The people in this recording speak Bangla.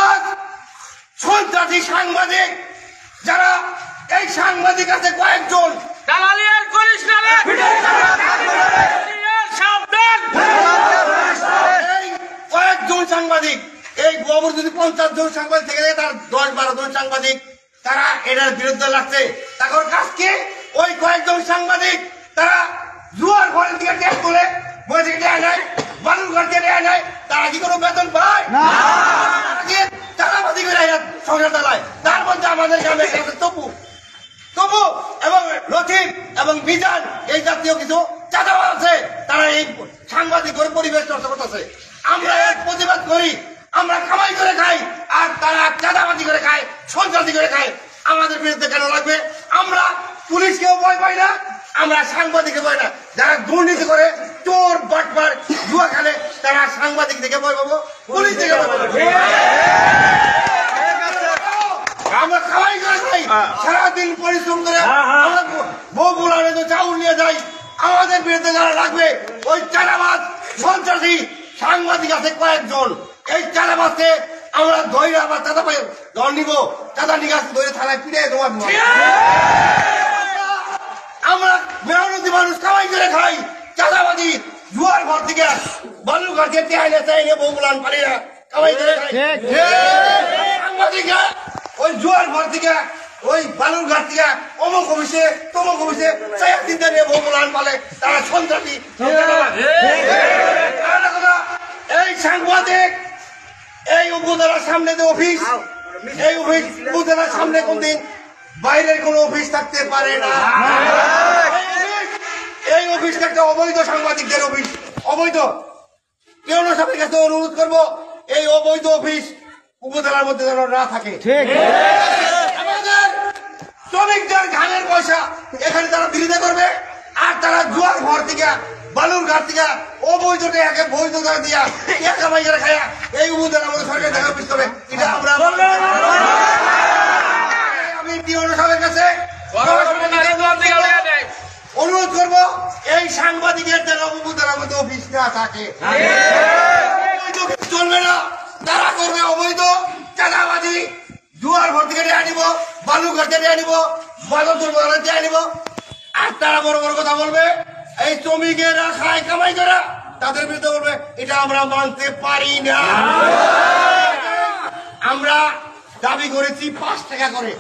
চাঁদাবাজ সন্ত্রাসী সাংবাদিক যারা এই সাংবাদিক আছে কয়েকজন দালালি আর করিস না রে সাবধান এই কয়েকজন সাংবাদিক এই গোবর যদি 50 জন সাংবাদিক থেকে থাকে তার 10-12 জন সাংবাদিক তারা এটার বিরুদ্ধে লাগছে তাদের কাজকে ওই কয়েকজন সাংবাদিক তারা জুয়ার ঘরের দিকে ট্যাগ তুলে বসে দেয় নাই বালুর ঘর দিয়ে দেয় নাই তারা কি কোনো বেতন পায় না চাঁদাবাজি করে সংসার চালায় তার মধ্যে আমাদের গ্রামে তবু এবং লতিফ এবং মিজান এই জাতীয় কিছু চাঁদাবাজ আছে তারা এই সাংবাদিক করে পরিবেশ নষ্ট করতেছে আমরা এর প্রতিবাদ করি আমরা কামাই করে খাই আর তারা চাঁদাবাজি করে খায় সন্ত্রাসী করে খায় আমাদের বিরুদ্ধে কেন লাগবে আমরা পুলিশকেও ভয় পাই না আমরা সাংবাদিককে ভয় না যারা দুর্নীতি করে চোর বাটপার জুয়া খেলে তারা সাংবাদিক থেকে ভয় পাবো পুলিশ থেকে ভয় পাবো আমরা খাওয়াই করে খাই সারাদিন পরিশ্রম করে আমরা বউ বোলারে তো চাউল নিয়ে যাই আমাদের বিরুদ্ধে যারা লাগবে ওই চাঁদাবাজ সন্ত্রাসী সাংবাদিক আছে কয়েকজন এই চাঁদাবাজকে আমরা ধৈর্য আবার চাঁদা পাই দল নিব চাঁদা নিকাশ ধরে থানায় পিড়ে তোমার আমরা মেহনতি মানুষ কামাই করে খাই চাঁদাবাজি জুয়ার ঘর থেকে বালুর ঘর থেকে চাইলে চাইলে বউ বোলান পারি না কামাই করে খাই সাংবাদিকরা ওই জুয়ার ঘর থেকে ওই বালুর ঘাট থেকে অমুক অফিসে তমুক অফিসে চার চিন্তা নিয়ে বউ বোলান পালে তারা সন্ত্রাসী এই সাংবাদিক এই উপজেলার সামনে যে অফিস এই অফিস উপজেলার সামনে কোনদিন বাইরের কোন অফিস থাকতে পারে না এই অফিসটা একটা অবৈধ সাংবাদিকদের অফিস অবৈধ কেউ সবার কাছে অনুরোধ করবো এই অবৈধ অফিস উপজেলার মধ্যে যেন না থাকে আমাদের শ্রমিকদের ঘামের পয়সা এখানে তারা বিরোধিতা করবে আর তারা জুয়ার ঘর থেকে বালুর ঘাট থেকে অবৈধ একে বৈধ করে দিয়া কামাই করে খায়া এই উপজেলার মধ্যে সরকার দেখা অফিস করবে এটা আমরা আমি টিওনো সাহেবের কাছে অনুরোধ করবো এই সাংবাদিকের যেন উপজেলার মধ্যে অফিস না থাকে চলবে না তারা করবে অবৈধ চাঁদাবাজি জুয়ার ঘর থেকে নিয়ে আনিব বালু ঘর থেকে আনিব বালু দিয়ে আনিব আর তারা বড় বড় কথা বলবে এই শ্রমিকেরা খায় কামাই করা তাদের বিরুদ্ধে বলবে এটা আমরা মানতে পারি না আমরা দাবি করেছি 5 টাকা করে